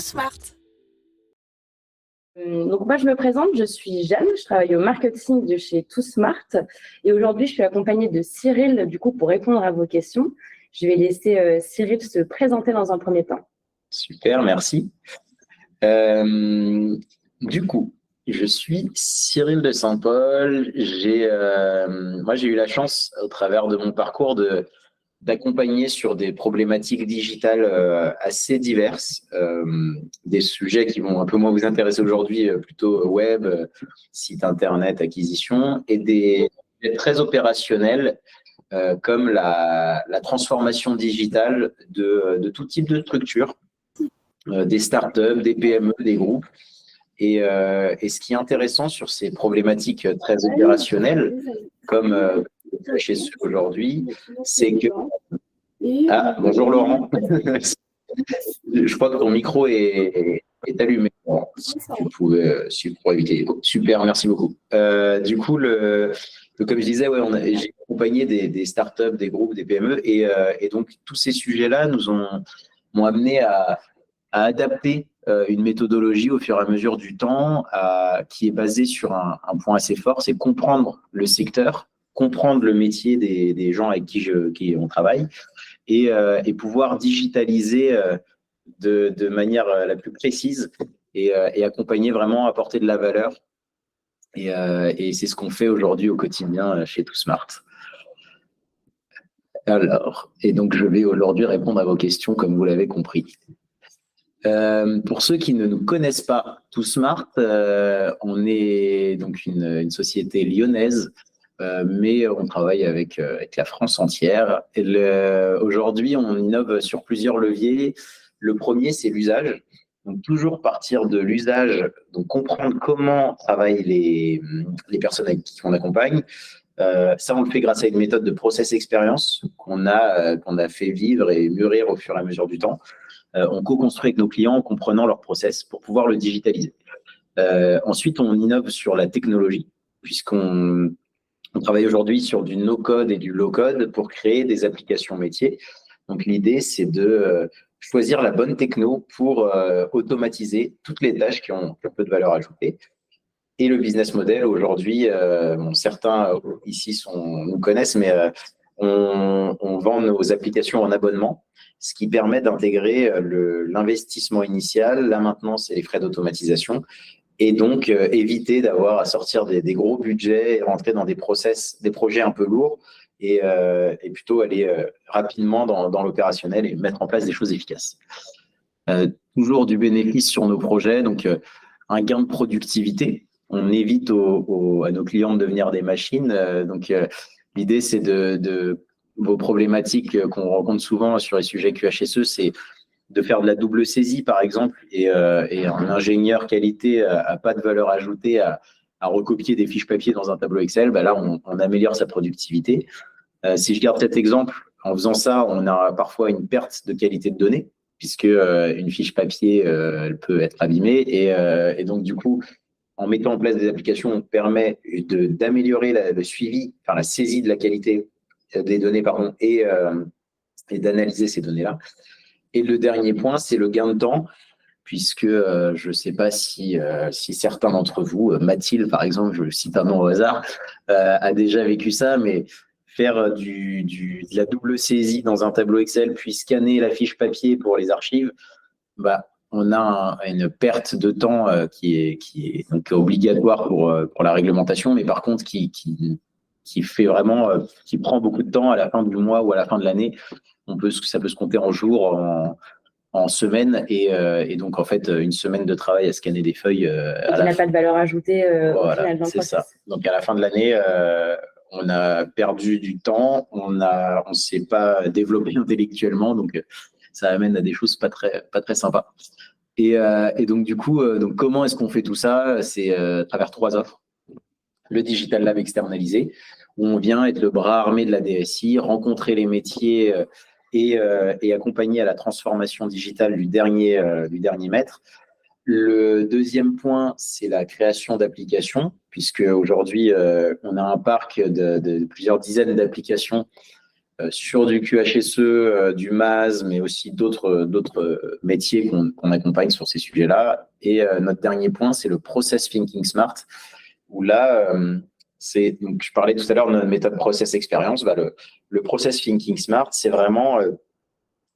Smart. Donc moi, je me présente, je suis Jeanne, je travaille au marketing de chez TooSmart et aujourd'hui, je suis accompagnée de Cyril, du coup, pour répondre à vos questions. Je vais laisser Cyril se présenter dans un premier temps. Super, merci. Du coup, je suis Cyril de Saint-Paul. Moi, j'ai eu la chance, au travers de mon parcours, d'accompagner sur des problématiques digitales assez diverses, des sujets qui vont un peu moins vous intéresser aujourd'hui, plutôt web, site internet, acquisition, et des sujets très opérationnels comme la transformation digitale de tout type de structure, des startups, des PME, des groupes. Et ce qui est intéressant sur ces problématiques très opérationnelles, comme chez ceux aujourd'hui, c'est que… Ah, bonjour Laurent. Je crois que ton micro est allumé. Bon, si tu pouvais, pour éviter. Super, merci beaucoup. Du coup, comme je disais, ouais, j'ai accompagné des startups, des groupes, des PME, et donc tous ces sujets-là m'ont amené à adapter une méthodologie au fur et à mesure du temps, qui est basée sur un point assez fort, c'est comprendre le secteur, comprendre le métier des gens avec qui on travaille, et pouvoir digitaliser de manière la plus précise et accompagner vraiment, apporter de la valeur. Et c'est ce qu'on fait aujourd'hui au quotidien chez TooSmart. Alors, et donc je vais aujourd'hui répondre à vos questions comme vous l'avez compris. Pour ceux qui ne nous connaissent pas, TooSmart, on est donc une société lyonnaise, mais on travaille avec la France entière. Aujourd'hui, on innove sur plusieurs leviers. Le premier, c'est l'usage. Donc, toujours partir de l'usage, donc comprendre comment travaillent les personnes avec qui on accompagne. Ça, on le fait grâce à une méthode de process expérience qu'on a fait vivre et mûrir au fur et à mesure du temps. On co-construit avec nos clients en comprenant leur process pour pouvoir le digitaliser. Ensuite, on innove sur la technologie, puisqu'on travaille aujourd'hui sur du no-code et du low-code pour créer des applications métiers. Donc, l'idée, c'est de choisir la bonne techno pour automatiser toutes les tâches qui ont un peu de valeur ajoutée. Et le business model, aujourd'hui, certains ici nous connaissent, mais on vend nos applications en abonnement, ce qui permet d'intégrer l'investissement initial, la maintenance et les frais d'automatisation, et donc éviter d'avoir à sortir des gros budgets et rentrer dans des projets un peu lourds, et plutôt aller rapidement dans l'opérationnel et mettre en place des choses efficaces. Toujours du bénéfice sur nos projets, donc un gain de productivité. On évite à nos clients de devenir des machines. L'idée, c'est vos problématiques qu'on rencontre souvent sur les sujets QHSE, c'est de faire de la double saisie, par exemple, et un ingénieur qualité n'a pas de valeur ajoutée à recopier des fiches papier dans un tableau Excel. Là, on améliore sa productivité. Si je garde cet exemple, en faisant ça, on a parfois une perte de qualité de données, puisque une fiche papier, elle peut être abîmée. Et donc, du coup, en mettant en place des applications, on permet d'améliorer le suivi, enfin la saisie de la qualité des données, et d'analyser ces données-là. Et le dernier point, c'est le gain de temps, puisque je ne sais pas si certains d'entre vous, Mathilde par exemple, je cite un nom au hasard, a déjà vécu ça, mais faire de la double saisie dans un tableau Excel, puis scanner la fiche papier pour les archives, on a une perte de temps qui est donc obligatoire pour la réglementation, mais par contre qui fait vraiment, qui prend beaucoup de temps à la fin du mois ou à la fin de l'année. Ça peut se compter en jours, en semaines, et donc en fait une semaine de travail à scanner des feuilles. Qui n'a pas de valeur ajoutée au final dans le process. Ça. Donc à la fin de l'année, on a perdu du temps, on s'est pas développé intellectuellement, donc ça amène à des choses pas très sympas. Et donc du coup, comment est-ce qu'on fait tout ça? C'est à travers 3 offres. Le Digital Lab externalisé, où on vient être le bras armé de la DSI, rencontrer les métiers et accompagner à la transformation digitale du dernier maître. Le deuxième point, c'est la création d'applications, puisque aujourd'hui, on a un parc de plusieurs dizaines d'applications sur du QHSE, du MAS, mais aussi d'autres métiers qu'on accompagne sur ces sujets-là. Et notre dernier point, c'est le Process Thinking Smart, où là, donc je parlais tout à l'heure de notre méthode Process Experience. Le Process Thinking Smart, c'est vraiment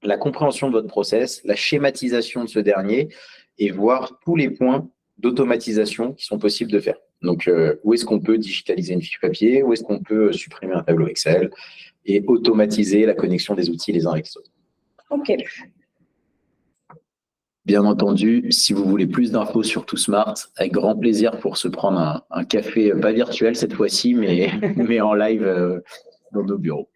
la compréhension de votre process, la schématisation de ce dernier et voir tous les points d'automatisation qui sont possibles de faire. Donc, où est-ce qu'on peut digitaliser une fiche papier, où est-ce qu'on peut supprimer un tableau Excel et automatiser la connexion des outils les uns avec les autres. Ok. Bien entendu, si vous voulez plus d'infos sur TooSmart, avec grand plaisir pour se prendre un café, pas virtuel cette fois-ci, mais en live dans nos bureaux.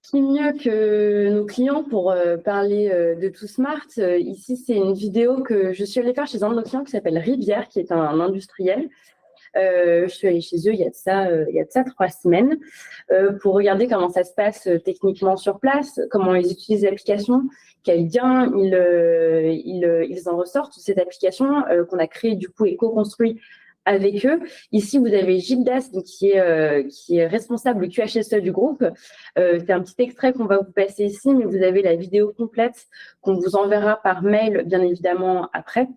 Qui mieux que nos clients pour parler de TooSmart. Ici, c'est une vidéo que je suis allée faire chez un de nos clients qui s'appelle Rivière, qui est un industriel. Je suis allée chez eux il y a de ça 3 semaines pour regarder comment ça se passe techniquement sur place, comment ils utilisent l'application, quel gain ils en ressortent, cette application qu'on a créée du coup et co-construit avec eux. Ici, vous avez Gilles Das, donc, qui est responsable QHSE du groupe. C'est un petit extrait qu'on va vous passer ici, mais vous avez la vidéo complète qu'on vous enverra par mail, bien évidemment, après,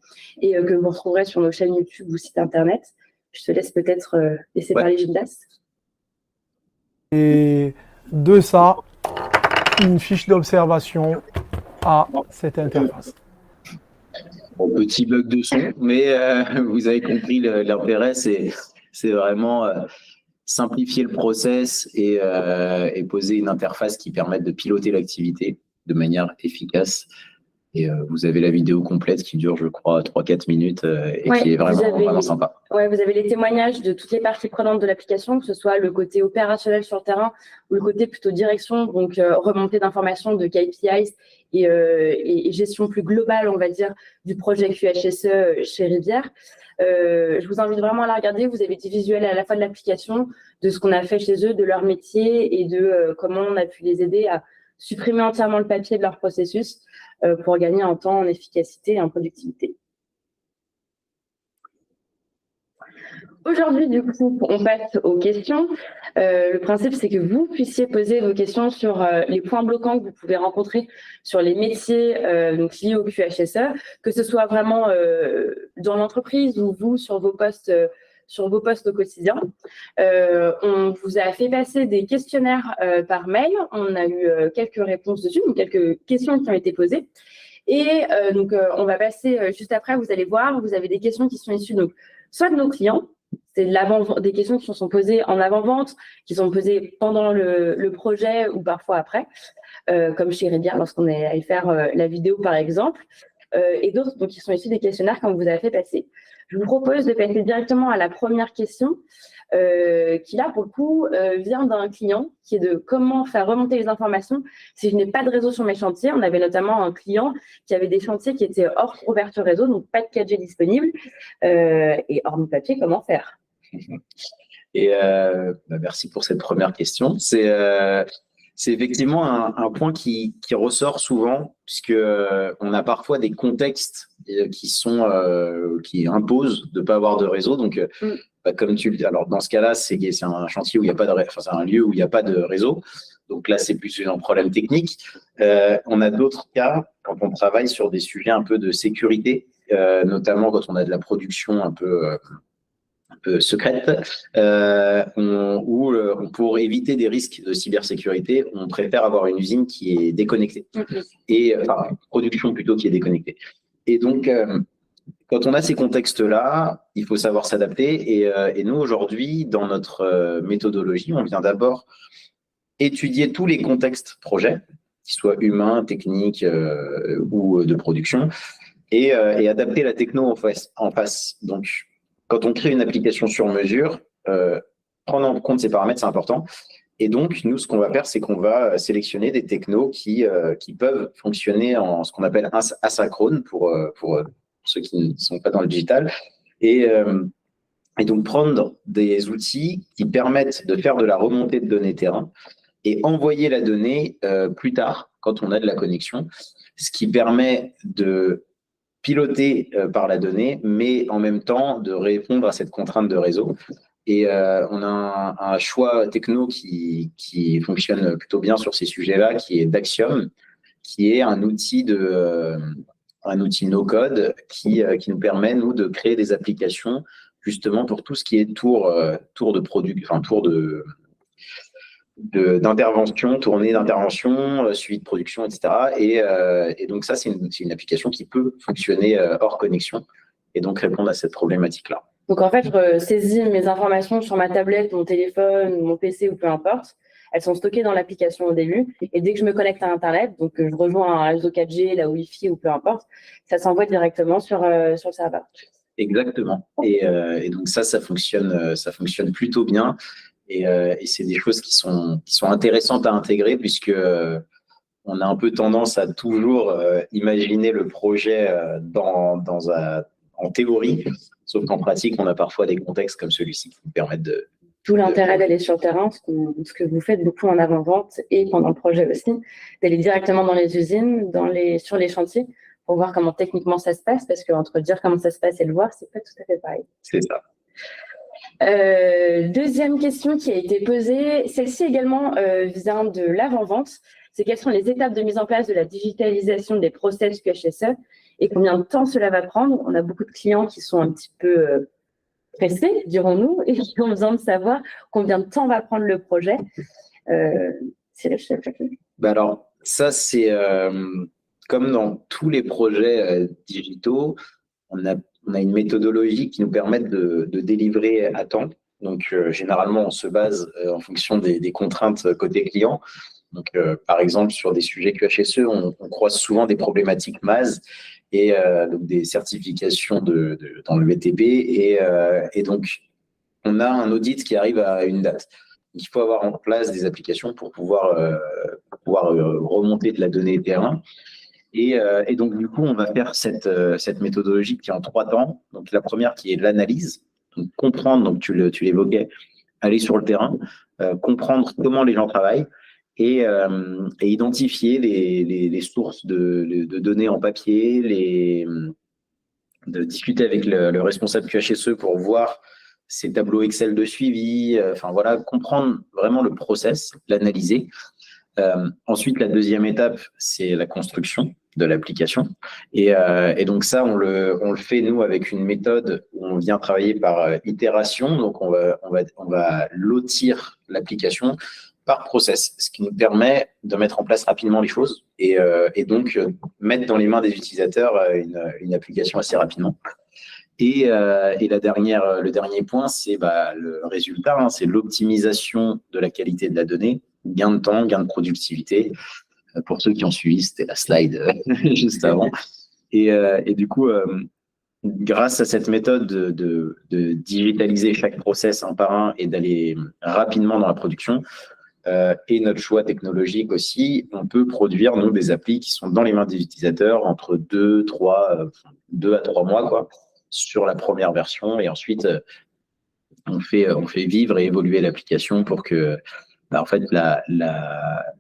et que vous retrouverez sur nos chaînes YouTube ou site Internet. Je te laisse peut-être laisser parler Gilles Das. Et de ça, une fiche d'observation à cette interface. Bon, petit bug de son, mais vous avez compris l'intérêt, c'est vraiment simplifier le process et poser une interface qui permette de piloter l'activité de manière efficace. Et vous avez la vidéo complète qui dure, je crois, 3-4 minutes et qui est vraiment sympa. Ouais, vous avez les témoignages de toutes les parties prenantes de l'application, que ce soit le côté opérationnel sur le terrain ou le côté plutôt direction, donc remontée d'informations, de KPIs et gestion plus globale, on va dire, du projet QHSE chez Rivière. Je vous invite vraiment à la regarder. Vous avez des visuels à la fois de l'application, de ce qu'on a fait chez eux, de leur métier et de comment on a pu les aider à supprimer entièrement le papier de leur processus pour gagner en temps, en efficacité et en productivité. Aujourd'hui, du coup, on passe aux questions. Le principe, c'est que vous puissiez poser vos questions sur les points bloquants que vous pouvez rencontrer sur les métiers donc liés au QHSE, que ce soit vraiment dans l'entreprise ou vous sur vos postes au quotidien. On vous a fait passer des questionnaires par mail. On a eu quelques réponses dessus, donc quelques questions qui ont été posées. Et donc, on va passer juste après. Vous allez voir, vous avez des questions qui sont issues donc soit de nos clients, c'est des questions qui sont posées en avant-vente, qui sont posées pendant le projet ou parfois après, comme chez Rivière lorsqu'on est allé faire la vidéo par exemple, et d'autres donc qui sont issues des questionnaires qu'on vous a fait passer. Je vous propose de passer directement à la première question qui là, pour le coup, vient d'un client qui est de comment faire remonter les informations si je n'ai pas de réseau sur mes chantiers. On avait notamment un client qui avait des chantiers qui étaient hors ouverture réseau, donc pas de 4G disponible. Et hors papier, comment faire? Et merci pour cette première question. C'est effectivement un point qui ressort souvent, puisque on a parfois des contextes qui imposent de ne pas avoir de réseau. Donc, comme tu le dis, alors dans ce cas-là, c'est un chantier où il n'y a pas de réseau, c'est un lieu où il n'y a pas de réseau. Donc là, c'est plus un problème technique. On a d'autres cas quand on travaille sur des sujets un peu de sécurité, notamment quand on a de la production un peu secrète, où pour éviter des risques de cybersécurité, on préfère avoir une usine qui est déconnectée, enfin une production plutôt qui est déconnectée. Et donc, quand on a ces contextes-là, il faut savoir s'adapter. Et nous, aujourd'hui, dans notre méthodologie, on vient d'abord étudier tous les contextes projets, qu'ils soient humains, techniques ou de production, et adapter la techno en face. Donc, quand on crée une application sur mesure, prendre en compte ces paramètres, c'est important. Et donc, nous, ce qu'on va faire, c'est qu'on va sélectionner des technos qui peuvent fonctionner en ce qu'on appelle asynchrone pour ceux qui ne sont pas dans le digital. Et donc, prendre des outils qui permettent de faire de la remontée de données terrain et envoyer la donnée plus tard, quand on a de la connexion, ce qui permet de piloté par la donnée, mais en même temps de répondre à cette contrainte de réseau. Et on a un choix techno qui fonctionne plutôt bien sur ces sujets-là, qui est Daxium, qui est un outil no-code qui nous permet, nous, de créer des applications justement pour tout ce qui est tour de produit, enfin tour d'intervention, tournée d'intervention, suivi de production, etc. Et donc ça, c'est une application qui peut fonctionner hors connexion et donc répondre à cette problématique-là. Donc en fait, je saisis mes informations sur ma tablette, mon téléphone, mon PC ou peu importe. Elles sont stockées dans l'application au début. Et dès que je me connecte à Internet, donc je rejoins un réseau 4G, la Wi-Fi ou peu importe, ça s'envoie directement sur le serveur. Exactement. Et donc ça fonctionne plutôt bien. Et c'est des choses qui sont intéressantes à intégrer puisque on a un peu tendance à toujours imaginer le projet en théorie, sauf qu'en pratique, on a parfois des contextes comme celui-ci qui nous permettent de... Tout l'intérêt d'aller sur le terrain, ce que vous faites beaucoup en avant-vente et pendant le projet aussi, d'aller directement dans les usines, sur les chantiers, pour voir comment techniquement ça se passe, parce qu'entre dire comment ça se passe et le voir, c'est pas tout à fait pareil. C'est ça. Deuxième question qui a été posée, celle-ci également vient de l'avant-vente, c'est quelles sont les étapes de mise en place de la digitalisation des process QHSE et combien de temps cela va prendre. On a beaucoup de clients qui sont un petit peu pressés, dirons-nous, et qui ont besoin de savoir combien de temps va prendre le projet. Alors, ça, c'est comme dans tous les projets digitaux, on a une méthodologie qui nous permet de délivrer à temps. Donc, généralement, on se base en fonction des contraintes côté client. Donc, par exemple, sur des sujets QHSE, on croise souvent des problématiques MAS et donc des certifications dans le BTP. Et donc, on a un audit qui arrive à une date. Il faut avoir en place des applications pour pouvoir remonter de la donnée terrain. Et donc, du coup, on va faire cette méthodologie qui est en 3 temps. Donc, la première qui est l'analyse. Donc, comprendre, donc tu l'évoquais, aller sur le terrain, comprendre comment les gens travaillent et identifier les sources de données en papier, de discuter avec le responsable QHSE pour voir ces tableaux Excel de suivi, enfin voilà, comprendre vraiment le process, l'analyser. Ensuite, la deuxième étape, c'est la construction de l'application. Et donc ça, on le fait, nous, avec une méthode où on vient travailler par itération. Donc, on va lotir l'application par process, ce qui nous permet de mettre en place rapidement les choses et donc mettre dans les mains des utilisateurs une application assez rapidement. Et le dernier point, c'est le résultat, hein, c'est l'optimisation de la qualité de la donnée, gain de temps, gain de productivité. Pour ceux qui ont suivi, c'était la slide juste avant. Et du coup, grâce à cette méthode de digitaliser chaque process un par un et d'aller rapidement dans la production, et notre choix technologique aussi, on peut produire nous, des applis qui sont dans les mains des utilisateurs entre 2 à 3 mois quoi, sur la première version. Et ensuite, on fait vivre et évoluer l'application pour que en fait,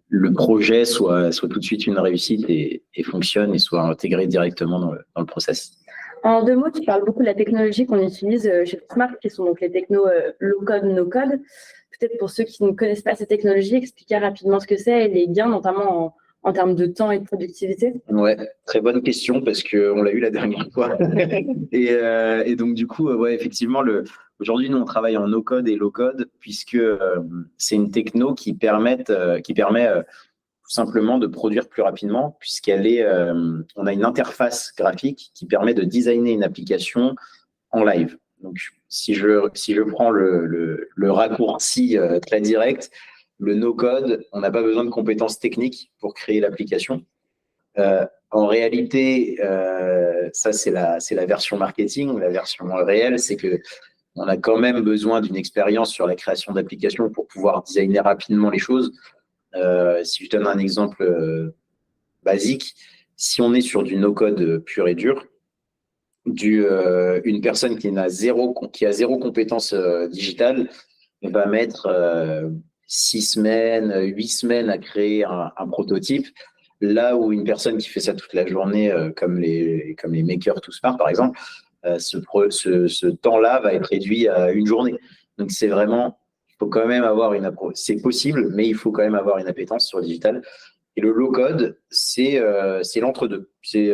le projet soit tout de suite une réussite et fonctionne et soit intégré directement dans le process. En 2 mots, tu parles beaucoup de la technologie qu'on utilise chez Smart, qui sont donc les technos low-code, no-code. Peut-être pour ceux qui ne connaissent pas ces technologies, expliquer rapidement ce que c'est et les gains, notamment en termes de temps et de productivité. Ouais, très bonne question parce qu'on l'a eu la dernière fois. et donc, du coup, ouais, effectivement, aujourd'hui, nous, on travaille en no-code et low-code puisque c'est une techno qui permet tout simplement de produire plus rapidement on a une interface graphique qui permet de designer une application en live. Donc, si je prends le raccourci très direct, le no-code, on n'a pas besoin de compétences techniques pour créer l'application. En réalité, ça, c'est la version marketing. La version réelle, c'est qu'on a quand même besoin d'une expérience sur la création d'applications pour pouvoir designer rapidement les choses. Si je donne un exemple basique, si on est sur du no-code pur et dur, une personne qui a zéro compétence digitale va mettre 6 semaines, 8 semaines à créer un prototype, là où une personne qui fait ça toute la journée, comme les makers tout smart par exemple, ce temps-là va être réduit à une journée. Donc, c'est vraiment, il faut quand même avoir c'est possible, mais il faut quand même avoir une appétence sur le digital. Et le low-code, c'est l'entre-deux. C'est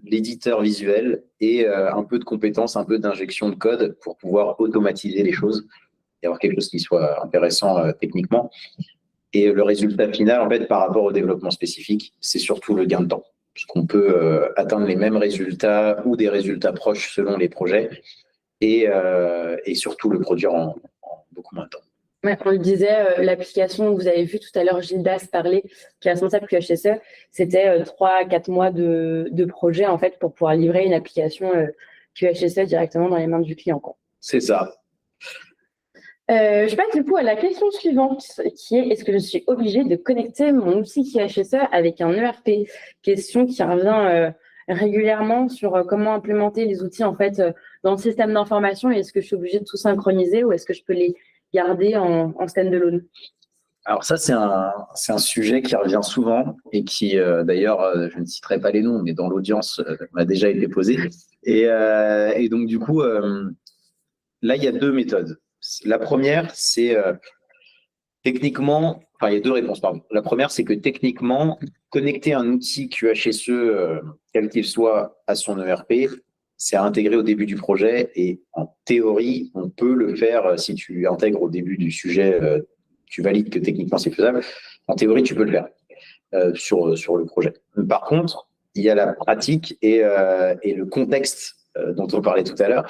l'éditeur visuel et un peu de compétences, un peu d'injection de code pour pouvoir automatiser les choses et avoir quelque chose qui soit intéressant techniquement. Et le résultat final, en fait, par rapport au développement spécifique, c'est surtout le gain de temps. Parce qu'on peut atteindre les mêmes résultats ou des résultats proches selon les projets et surtout le produire en beaucoup moins de temps. Ouais, on le disait, l'application que vous avez vu tout à l'heure, Gildas parler, qui est responsable QHSE, c'était 3 à 4 mois de projet en fait pour pouvoir livrer une application QHSE directement dans les mains du client, quoi. C'est ça. Je passe du coup à la question suivante, qui est: est-ce que je suis obligée de connecter mon outil QHSE avec un ERP? Question qui revient régulièrement sur comment implémenter les outils en fait dans le système d'information. Est-ce que je suis obligée de tout synchroniser ou est-ce que je peux les garder en stand-alone? Alors ça, c'est un sujet qui revient souvent et qui, d'ailleurs, je ne citerai pas les noms, mais dans l'audience, m'a déjà été posé. Et donc, du coup, là, il y a 2 méthodes. La première, c'est techniquement, enfin, il y a 2 réponses, pardon. La première, c'est que techniquement, connecter un outil QHSE, quel qu'il soit, à son ERP, c'est à intégrer au début du projet. Et en théorie, on peut le faire si tu intègres au début du sujet, tu valides que techniquement c'est faisable. En théorie, tu peux le faire sur le projet. Par contre, il y a la pratique et le contexte dont on parlait tout à l'heure.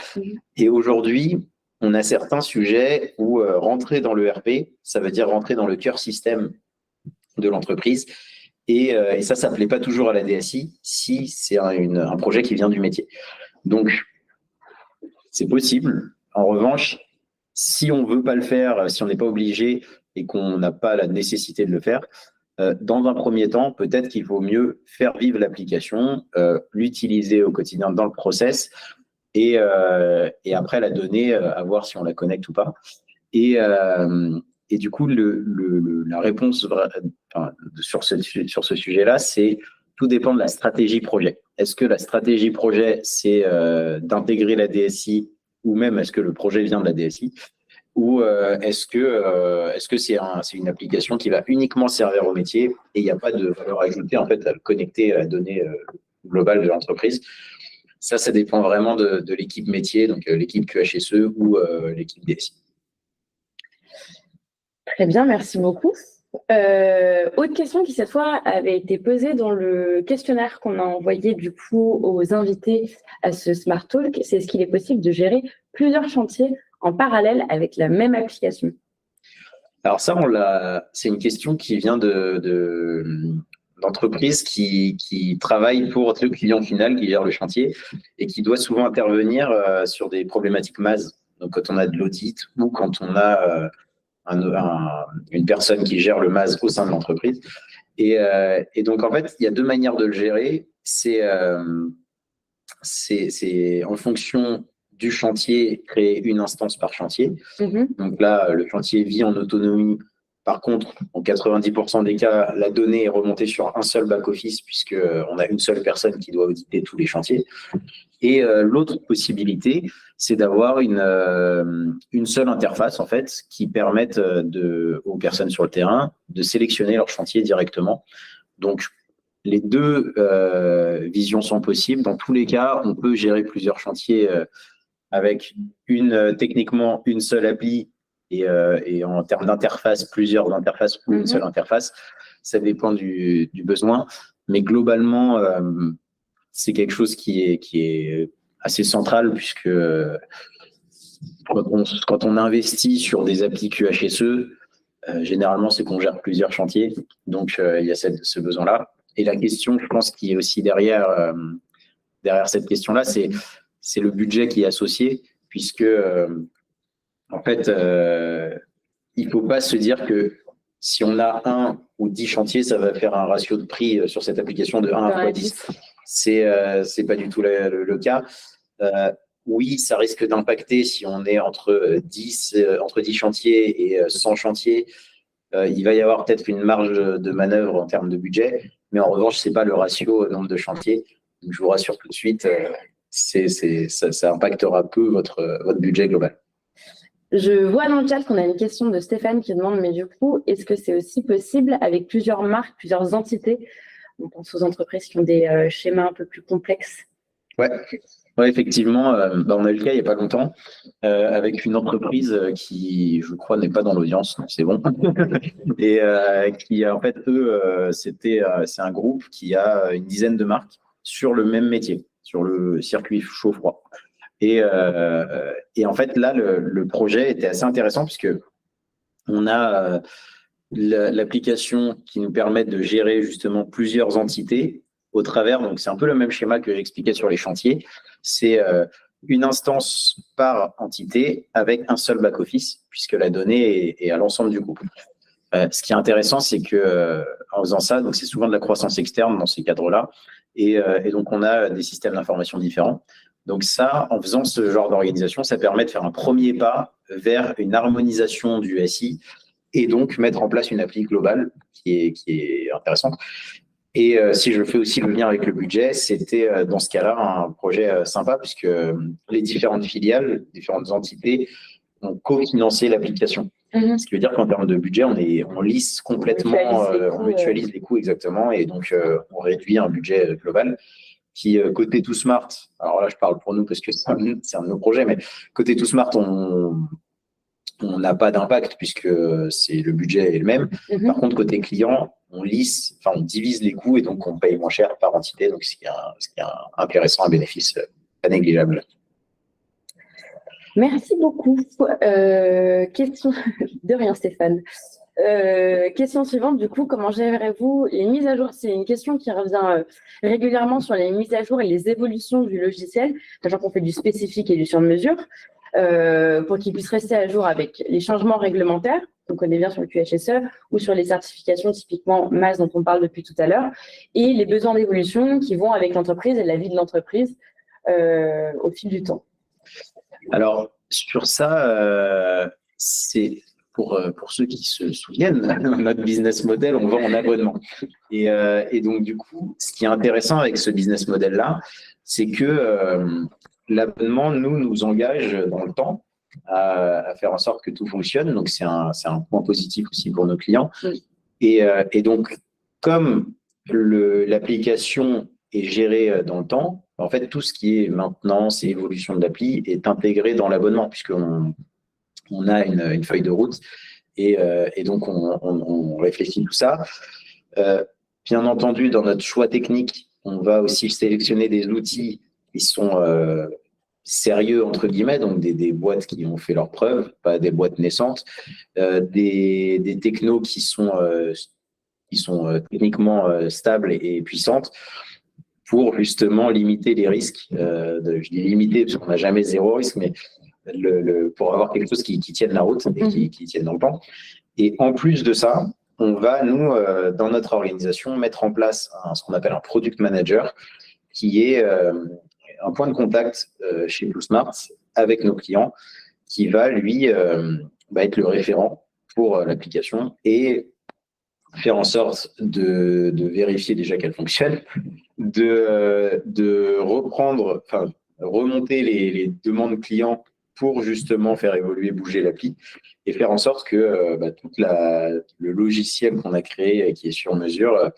Et aujourd'hui, on a certains sujets où rentrer dans l'ERP, ça veut dire rentrer dans le cœur système de l'entreprise. Et ça ne plaît pas toujours à la DSI si c'est un projet qui vient du métier. Donc, c'est possible. En revanche, si on ne veut pas le faire, si on n'est pas obligé et qu'on n'a pas la nécessité de le faire, dans un premier temps, peut-être qu'il vaut mieux faire vivre l'application, l'utiliser au quotidien dans le process et après la donner, à voir si on la connecte ou pas. Et du coup, la réponse sur ce sujet-là, c'est tout dépend de la stratégie projet. Est-ce que la stratégie projet, c'est d'intégrer la DSI ou même est-ce que le projet vient de la DSI? Ou est-ce que c'est une application qui va uniquement servir au métier et il n'y a pas de valeur ajoutée en fait à le connecter à la donnée globale de l'entreprise? Ça dépend vraiment de l'équipe métier, donc l'équipe QHSE ou l'équipe DSI. Très bien, merci beaucoup. Autre question qui cette fois avait été posée dans le questionnaire qu'on a envoyé du coup aux invités à ce Smart Talk, c'est: est-ce qu'il est possible de gérer plusieurs chantiers en parallèle avec la même application? Alors ça, c'est une question qui vient d'entreprises qui travaillent pour le client final qui gère le chantier et qui doit souvent intervenir sur des problématiques MAS. Donc quand on a de l'audit ou quand on a une personne qui gère le MAS au sein de l'entreprise. Et donc en fait, il y a 2 manières de le gérer. C'est en fonction du chantier, créer une instance par chantier. Donc là, le chantier vit en autonomie. Par contre, en 90% des cas, la donnée est remontée sur un seul back-office puisqu'on a une seule personne qui doit auditer tous les chantiers. Et l'autre possibilité, c'est d'avoir une seule interface en fait qui permette aux personnes sur le terrain de sélectionner leur chantier directement. Donc, les 2 visions sont possibles. Dans tous les cas, on peut gérer plusieurs chantiers avec techniquement une seule appli et en termes d'interface, plusieurs interfaces ou une seule interface. Ça dépend du besoin. Mais globalement, c'est quelque chose qui est assez central puisque quand on investit sur des applis QHSE, généralement, c'est qu'on gère plusieurs chantiers. Donc, il y a ce besoin-là. Et la question, je pense, qui est aussi derrière cette question-là, c'est le budget qui est associé, puisque, en fait, il ne faut pas se dire que si on a 1 ou 10 chantiers, ça va faire un ratio de prix sur cette application de 1 fois 10. C'est pas du tout le cas. Oui, ça risque d'impacter si on est entre 10 chantiers et 100 chantiers. Il va y avoir peut-être une marge de manœuvre en termes de budget, mais en revanche, ce n'est pas le ratio nombre de chantiers. Donc, je vous rassure tout de suite, ça impactera peu votre budget global. Je vois dans le chat qu'on a une question de Stéphane qui demande, mais du coup, est-ce que c'est aussi possible avec plusieurs marques, plusieurs entités? On pense aux entreprises qui ont des schémas un peu plus complexes. Ouais, effectivement, on a eu le cas il n'y a pas longtemps avec une entreprise qui, je crois, n'est pas dans l'audience, donc c'est bon. Et qui, en fait, eux, c'est un groupe qui a une dizaine de marques sur le même métier, sur le circuit chaud-froid. Et en fait, là, le projet était assez intéressant puisque on a l'application qui nous permet de gérer justement plusieurs entités au travers. Donc, c'est un peu le même schéma que j'expliquais sur les chantiers. C'est une instance par entité avec un seul back-office puisque la donnée est à l'ensemble du groupe. Ce qui est intéressant, c'est que en faisant ça, donc c'est souvent de la croissance externe dans ces cadres-là, et donc on a des systèmes d'information différents. Donc ça, en faisant ce genre d'organisation, ça permet de faire un premier pas vers une harmonisation du SI et donc mettre en place une appli globale qui est intéressante. Et si je fais aussi le lien avec le budget, c'était dans ce cas-là un projet sympa puisque les différentes filiales, différentes entités ont cofinancé l'application. Ce qui veut dire qu'en termes de budget, on lisse complètement, on mutualise les coûts exactement, et donc on réduit un budget global qui, côté TooSmart, alors là je parle pour nous parce que c'est un de nos projets, mais côté TooSmart, on n'a pas d'impact puisque le budget est le même. Par contre, côté client, on divise les coûts et donc on paye moins cher par entité, donc ce qui est intéressant, un bénéfice pas négligeable. Merci beaucoup. Question de rien, Stéphane. Question suivante, du coup, comment gérez-vous les mises à jour? C'est une question qui revient régulièrement sur les mises à jour et les évolutions du logiciel, sachant qu'on fait du spécifique et du sur-mesure, pour qu'il puisse rester à jour avec les changements réglementaires, qu'on connaît bien sur le QHSE, ou sur les certifications typiquement MAS dont on parle depuis tout à l'heure, et les besoins d'évolution qui vont avec l'entreprise et la vie de l'entreprise au fil du temps. Alors, sur ça, c'est pour ceux qui se souviennent, notre business model, on vend en abonnement. Et donc, du coup, ce qui est intéressant avec ce business model-là, c'est que l'abonnement, nous engage dans le temps à faire en sorte que tout fonctionne. Donc, c'est un point positif aussi pour nos clients. Oui. Et donc, comme l'application est gérée dans le temps, en fait, tout ce qui est maintenance et évolution de l'appli est intégré dans l'abonnement puisqu'on a une feuille de route et donc on réfléchit tout ça. Bien entendu, dans notre choix technique, on va aussi sélectionner des outils qui sont sérieux, entre guillemets, donc des boîtes qui ont fait leurs preuves, pas des boîtes naissantes, des technos qui sont techniquement stables et puissantes, pour justement limiter les risques. Je dis limiter parce qu'on n'a jamais zéro risque, mais pour avoir quelque chose qui tienne la route et qui tienne dans le temps. Et en plus de ça, on va, nous, dans notre organisation, mettre en place ce qu'on appelle un product manager, qui est un point de contact chez TooSmart avec nos clients, qui va, lui, être le référent pour l'application et faire en sorte de vérifier déjà qu'elle fonctionne, de remonter les demandes clients pour justement faire évoluer, bouger l'appli et faire en sorte que tout le logiciel qu'on a créé et qui est sur mesure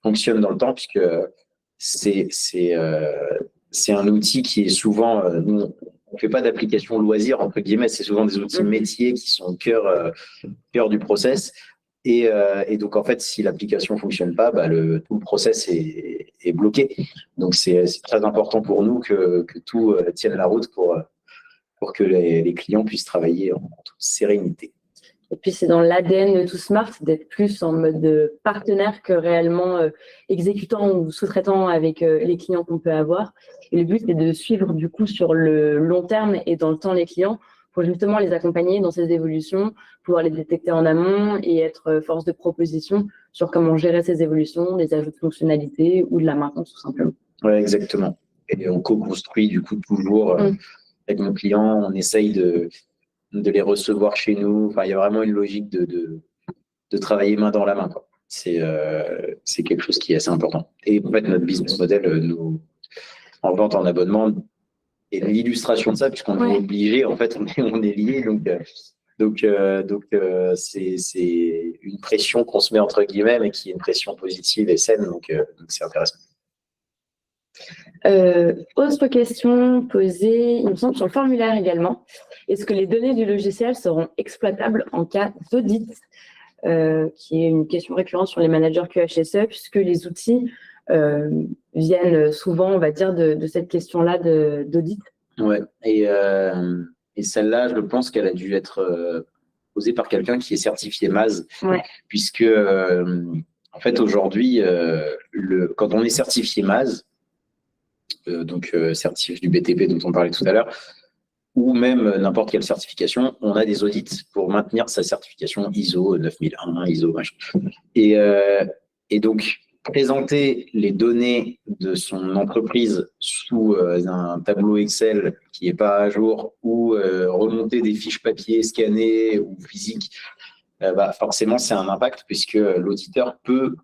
fonctionne dans le temps, puisque c'est un outil qui est souvent, nous, on ne fait pas d'application loisir, entre guillemets, c'est souvent des outils métiers qui sont au cœur du process. Et donc, en fait, si l'application ne fonctionne pas, tout le process est bloqué. Donc, c'est très important pour nous que tout tienne la route pour que les clients puissent travailler en toute sérénité. Et puis, c'est dans l'ADN de TooSmart d'être plus en mode partenaire que réellement exécutant ou sous-traitant avec les clients qu'on peut avoir. Et le but, c'est de suivre du coup sur le long terme et dans le temps les clients pour justement les accompagner dans ces évolutions, pouvoir les détecter en amont et être force de proposition sur comment gérer ces évolutions, des ajouts de fonctionnalités ou de la maintenance tout simplement. Oui, exactement. Et on co-construit du coup toujours avec nos clients, on essaye de les recevoir chez nous. Enfin, il y a vraiment une logique de travailler main dans la main, quoi. C'est quelque chose qui est assez important. Et en fait, notre business model, nous, en vente en abonnement, Et l'illustration de ça, puisqu'on est obligé, en fait, on est lié. C'est une pression qu'on se met entre guillemets, mais qui est une pression positive et saine. Donc c'est intéressant. Autre question posée, il me semble, sur le formulaire également. Est-ce que les données du logiciel seront exploitables en cas d'audit, qui est une question récurrente sur les managers QHSE, puisque les outils viennent souvent, on va dire, de cette question-là d'audit. Ouais, et celle-là, je pense qu'elle a dû être posée par quelqu'un qui est certifié MAS, puisque en fait aujourd'hui, quand on est certifié MAS, donc certif du BTP dont on parlait tout à l'heure, ou même n'importe quelle certification, on a des audits pour maintenir sa certification ISO 9001, ISO machin. Et donc, présenter les données de son entreprise sous un tableau Excel qui n'est pas à jour ou remonter des fiches papier scannées ou physiques, forcément, c'est un impact puisque l'auditeur peut,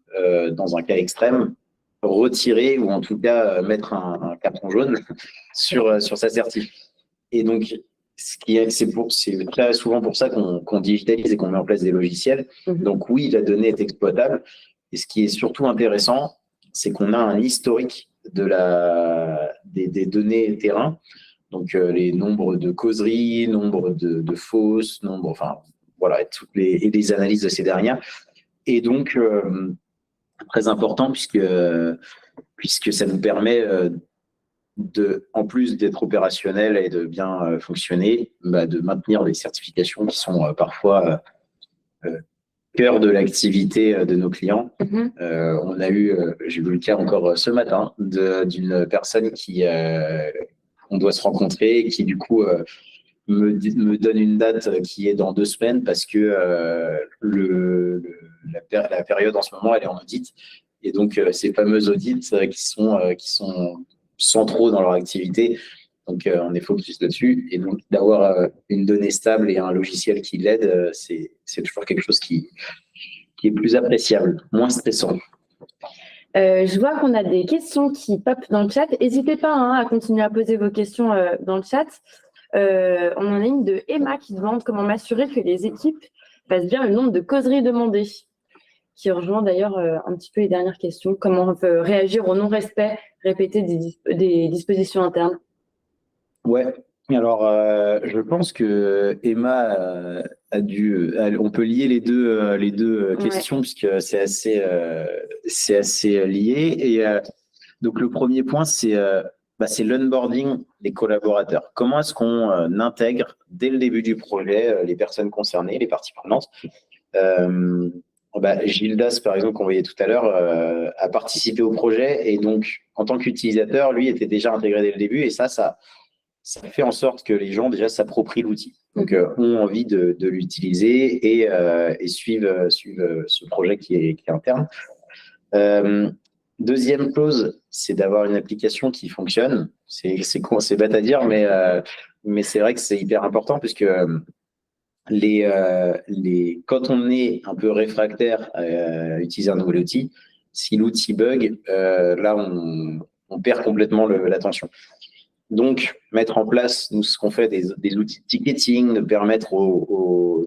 dans un cas extrême, retirer ou en tout cas mettre un carton jaune sur sa certif. Et donc, c'est très souvent pour ça qu'on digitalise et qu'on met en place des logiciels. Donc oui, la donnée est exploitable. Et ce qui est surtout intéressant, c'est qu'on a un historique des données terrain. Donc les nombres de causeries, nombre de fausses, et les analyses de ces dernières. Et donc, très important puisque ça nous permet en plus d'être opérationnel et de bien fonctionner, de maintenir des certifications qui sont parfois cœur de l'activité de nos clients. On a j'ai vu le cas encore ce matin d'une personne on doit se rencontrer et qui du coup me donne une date qui est dans 2 semaines parce que la période en ce moment elle est en audit. Et donc ces fameux audits qui sont centraux dans leur activité. Donc, on est focus là-dessus. Et donc, d'avoir une donnée stable et un logiciel qui l'aide, c'est toujours quelque chose qui est plus appréciable, moins stressant. Je vois qu'on a des questions qui popent dans le chat. N'hésitez pas à continuer à poser vos questions dans le chat. On en a une de Emma qui demande comment m'assurer que les équipes passent bien le nombre de causeries demandées, qui rejoint d'ailleurs un petit peu les dernières questions. Comment on peut réagir au non-respect répété des dispositions internes? Ouais, alors je pense que Emma on peut lier les deux questions puisque c'est assez lié. Et donc le premier point, c'est l'onboarding des collaborateurs. Comment est-ce qu'on intègre dès le début du projet les personnes concernées, les parties prenantes? Gildas, par exemple, qu'on voyait tout à l'heure, a participé au projet et donc, en tant qu'utilisateur, lui était déjà intégré dès le début et ça fait en sorte que les gens déjà s'approprient l'outil, donc ont envie de l'utiliser et suivent ce projet qui est interne. Deuxième chose, c'est d'avoir une application qui fonctionne. C'est bête à dire, mais c'est vrai que c'est hyper important puisque quand on est un peu réfractaire à utiliser un nouvel outil, si l'outil bug, là, on perd complètement l'attention. Donc, mettre en place, nous, ce qu'on fait, des outils de ticketing, de permettre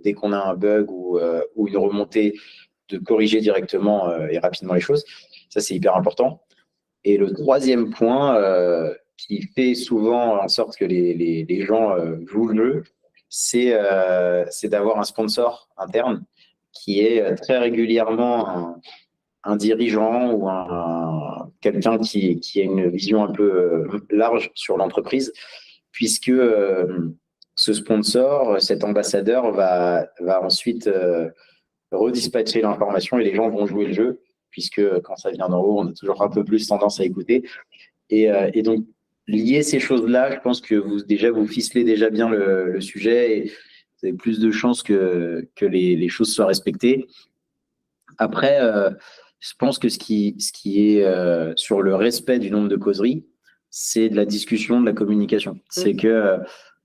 dès qu'on a un bug ou une remontée, de corriger directement et rapidement les choses. Ça, c'est hyper important. Et le troisième point qui fait souvent en sorte que les gens jouent le jeu, c'est d'avoir un sponsor interne qui est très régulièrement un dirigeant ou quelqu'un qui a une vision un peu large sur l'entreprise, puisque ce sponsor, cet ambassadeur va ensuite redispatcher l'information et les gens vont jouer le jeu, puisque quand ça vient d'en haut, on a toujours un peu plus tendance à écouter. Et donc, lier ces choses-là, je pense que vous ficelez déjà bien le sujet et vous avez plus de chances que les choses soient respectées. Après, je pense que ce qui est sur le respect du nombre de causeries, c'est de la discussion, de la communication. C'est que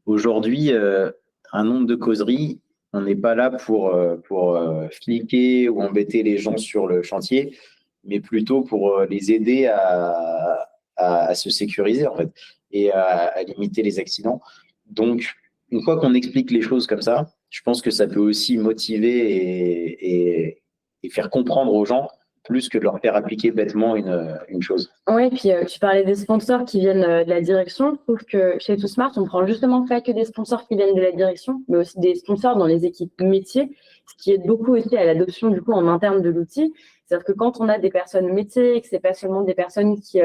aujourd'hui, un nombre de causeries, on n'est pas là pour fliquer ou embêter les gens sur le chantier, mais plutôt pour les aider à se sécuriser en fait. et à limiter les accidents. Donc, une fois qu'on explique les choses comme ça, je pense que ça peut aussi motiver et faire comprendre aux gens plus que de leur faire appliquer bêtement une chose. Oui, puis tu parlais des sponsors qui viennent de la direction. Je trouve que chez ToSmart, on prend justement pas que des sponsors qui viennent de la direction, mais aussi des sponsors dans les équipes métiers, ce qui aide beaucoup aussi à l'adoption du coup en interne de l'outil. C'est-à-dire que quand on a des personnes métiers et que c'est pas seulement des personnes qui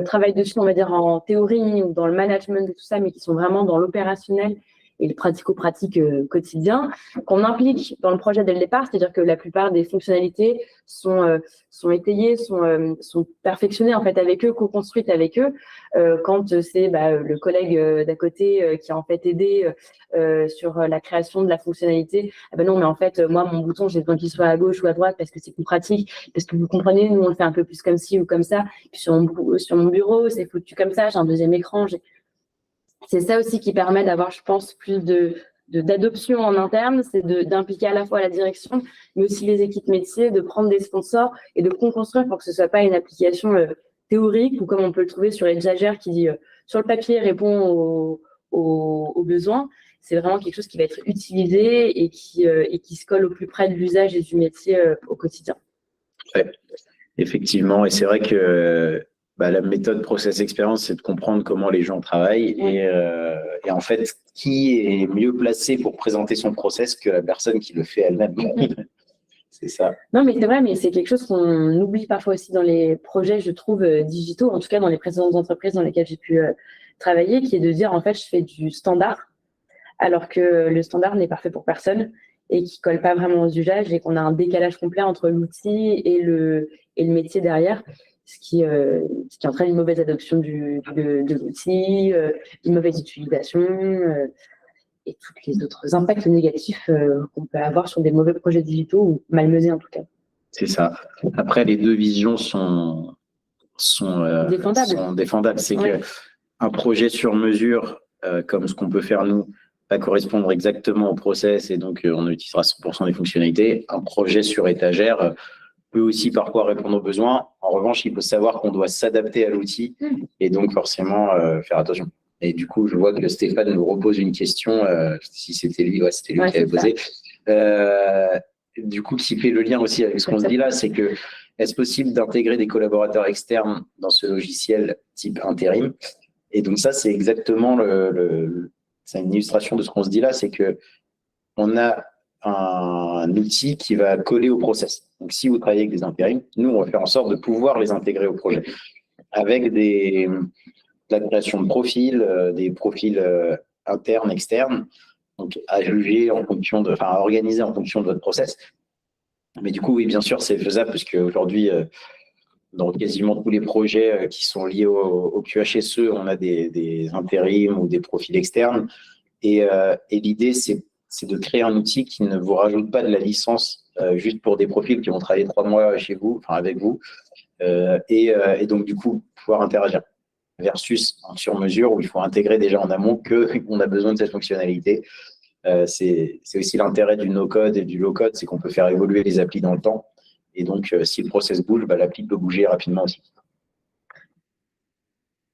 travaillent dessus, on va dire en théorie ou dans le management et tout ça, mais qui sont vraiment dans l'opérationnel et le pratico-pratique quotidien, qu'on implique dans le projet dès le départ, c'est-à-dire que la plupart des fonctionnalités sont étayées, sont perfectionnées en fait avec eux, co-construites avec eux. Quand c'est le collègue d'à côté qui a en fait aidé sur la création de la fonctionnalité, non, mais en fait, moi, mon bouton, j'ai besoin qu'il soit à gauche ou à droite parce que c'est plus pratique, parce que vous comprenez, nous, on le fait un peu plus comme ci ou comme ça. Puis sur mon bureau, c'est foutu comme ça, j'ai un deuxième écran, c'est ça aussi qui permet d'avoir, je pense, plus d'adoption en interne, c'est d'impliquer à la fois la direction, mais aussi les équipes métiers, de prendre des sponsors et de construire pour que ce ne soit pas une application théorique ou comme on peut le trouver sur Exagère qui dit sur le papier répond aux besoins. C'est vraiment quelque chose qui va être utilisé et qui se colle au plus près de l'usage et du métier au quotidien. Ouais, effectivement, et c'est vrai que la méthode process expérience, c'est de comprendre comment les gens travaillent et en fait, qui est mieux placé pour présenter son process que la personne qui le fait elle-même. C'est ça. Non, mais c'est vrai, mais c'est quelque chose qu'on oublie parfois aussi dans les projets, je trouve, digitaux, en tout cas dans les précédentes entreprises dans lesquelles j'ai pu travailler, qui est de dire, en fait, je fais du standard, alors que le standard n'est parfait pour personne et qui colle pas vraiment aux usages et qu'on a un décalage complet entre l'outil et le métier derrière. Ce qui entraîne une mauvaise adoption de l'outil, une mauvaise utilisation et tous les autres impacts négatifs qu'on peut avoir sur des mauvais projets digitaux ou mal menés en tout cas. C'est ça. Après, les deux visions sont défendables. C'est qu'un projet sur mesure, comme ce qu'on peut faire nous, va correspondre exactement au process et donc on utilisera 100% des fonctionnalités. Un projet sur étagère peut aussi parfois répondre aux besoins. En revanche, il faut savoir qu'on doit s'adapter à l'outil et donc forcément faire attention. Et du coup, je vois que Stéphane nous repose une question, si c'était lui, c'était lui qui avait posé. Du coup, qui fait le lien aussi avec ce qu'on se dit là, c'est que est-ce possible d'intégrer des collaborateurs externes dans ce logiciel type intérim? Et donc ça, c'est exactement c'est une illustration de ce qu'on se dit là, c'est que on a un outil qui va coller au process. Donc, si vous travaillez avec des intérims, nous, on va faire en sorte de pouvoir les intégrer au projet avec de la création de profils, des profils internes, externes, donc à juger en fonction à organiser en fonction de votre process. Mais du coup, oui, bien sûr, c'est faisable parce qu'aujourd'hui, dans quasiment tous les projets qui sont liés au QHSE, on a des intérims ou des profils externes. Et l'idée, c'est de créer un outil qui ne vous rajoute pas de la licence juste pour des profils qui vont travailler 3 mois chez vous, avec vous, et donc du coup pouvoir interagir versus un sur-mesure où il faut intégrer déjà en amont qu'on a besoin de cette fonctionnalité. C'est aussi l'intérêt du no-code et du low-code, c'est qu'on peut faire évoluer les applis dans le temps. Et donc, si le process bouge, l'appli peut bouger rapidement aussi.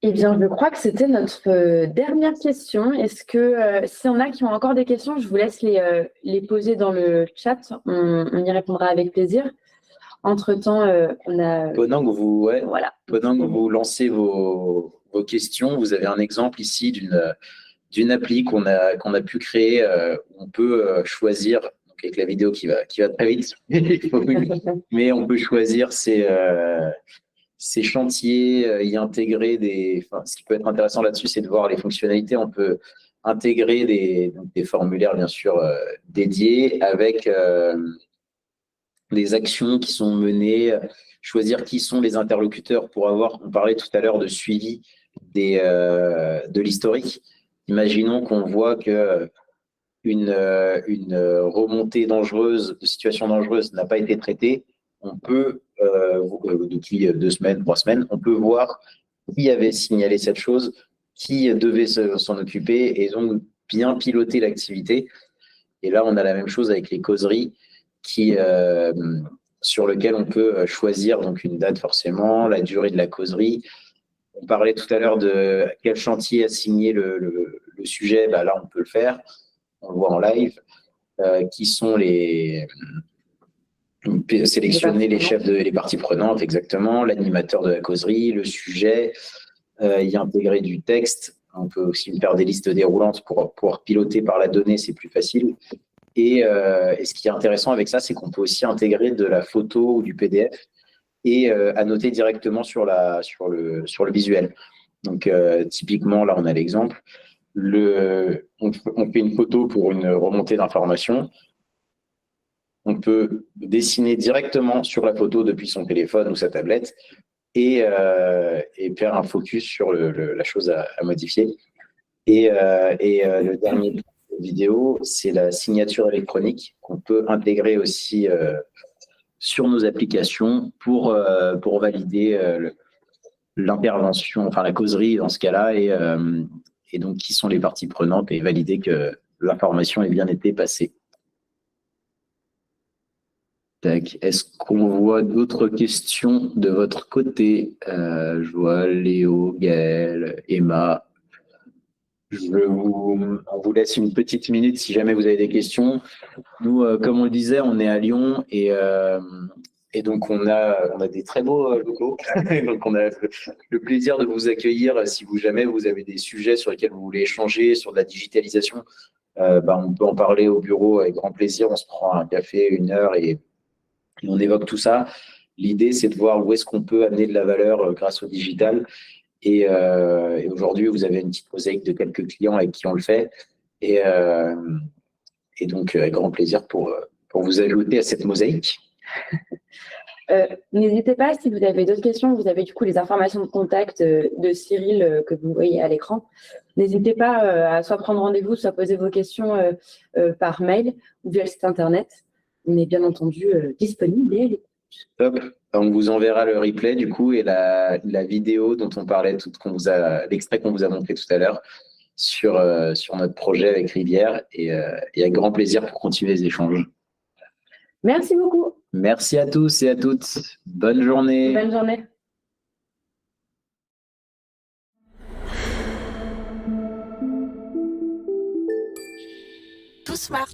Eh bien, je crois que c'était notre dernière question. Est-ce que s'il y en a qui ont encore des questions, je vous laisse les poser dans le chat. On y répondra avec plaisir. Entre-temps, on a… Pendant que vous lancez vos questions, vous avez un exemple ici d'une appli qu'on a pu créer. On peut choisir, donc avec la vidéo qui va très vite, mais on peut choisir ces chantiers, y intégrer ce qui peut être intéressant là-dessus, c'est de voir les fonctionnalités. On peut intégrer des formulaires, bien sûr, dédiés avec des actions qui sont menées, choisir qui sont les interlocuteurs pour on parlait tout à l'heure de suivi de l'historique. Imaginons qu'on voit que une remontée dangereuse, de situation dangereuse n'a pas été traitée. On peut, depuis 2 semaines, 3 semaines, on peut voir qui avait signalé cette chose, qui devait s'en occuper et donc bien piloter l'activité. Et là, on a la même chose avec les causeries sur lesquelles on peut choisir donc une date forcément, la durée de la causerie, On parlait tout à l'heure de quel chantier assigner le sujet. Bah, là, on peut le faire. On le voit en live. Qui sont sélectionner les chefs les parties prenantes, exactement, l'animateur de la causerie, le sujet, y intégrer du texte. On peut aussi faire des listes déroulantes pour pouvoir piloter par la donnée, c'est plus facile. Et ce qui est intéressant avec ça, c'est qu'on peut aussi intégrer de la photo ou du PDF et annoter directement sur le visuel. Donc, typiquement, là, on a l'exemple. On fait une photo pour une remontée d'informations. On peut dessiner directement sur la photo depuis son téléphone ou sa tablette et faire un focus sur la chose à modifier. Et le dernier vidéo, c'est la signature électronique qu'on peut intégrer aussi sur nos applications pour valider l'intervention, enfin la causerie dans ce cas-là, et donc qui sont les parties prenantes et valider que l'information ait bien été passée. Est-ce qu'on voit d'autres questions de votre côté? Je vois Léo, Gaël, Emma. On vous laisse une petite minute si jamais vous avez des questions. Nous, comme on le disait, on est à Lyon et donc on a des très beaux locaux. Donc on a le plaisir de vous accueillir si jamais vous avez des sujets sur lesquels vous voulez échanger, sur de la digitalisation. On peut en parler au bureau avec grand plaisir. On se prend un café, une heure et on évoque tout ça. L'idée, c'est de voir où est-ce qu'on peut amener de la valeur grâce au digital. Et aujourd'hui, vous avez une petite mosaïque de quelques clients avec qui on le fait. Et donc, avec grand plaisir pour vous ajouter à cette mosaïque. N'hésitez pas, si vous avez d'autres questions, vous avez du coup les informations de contact de Cyril que vous voyez à l'écran. N'hésitez pas à soit prendre rendez-vous, soit poser vos questions par mail ou via le site internet. On est bien entendu disponible et à l'écoute. Top. On vous enverra le replay du coup et la vidéo dont on parlait, l'extrait qu'on vous a montré tout à l'heure sur notre projet avec Rivière et avec grand plaisir pour continuer les échanges. Merci beaucoup. Merci à tous et à toutes. Bonne journée. Bonne journée. Tout smart.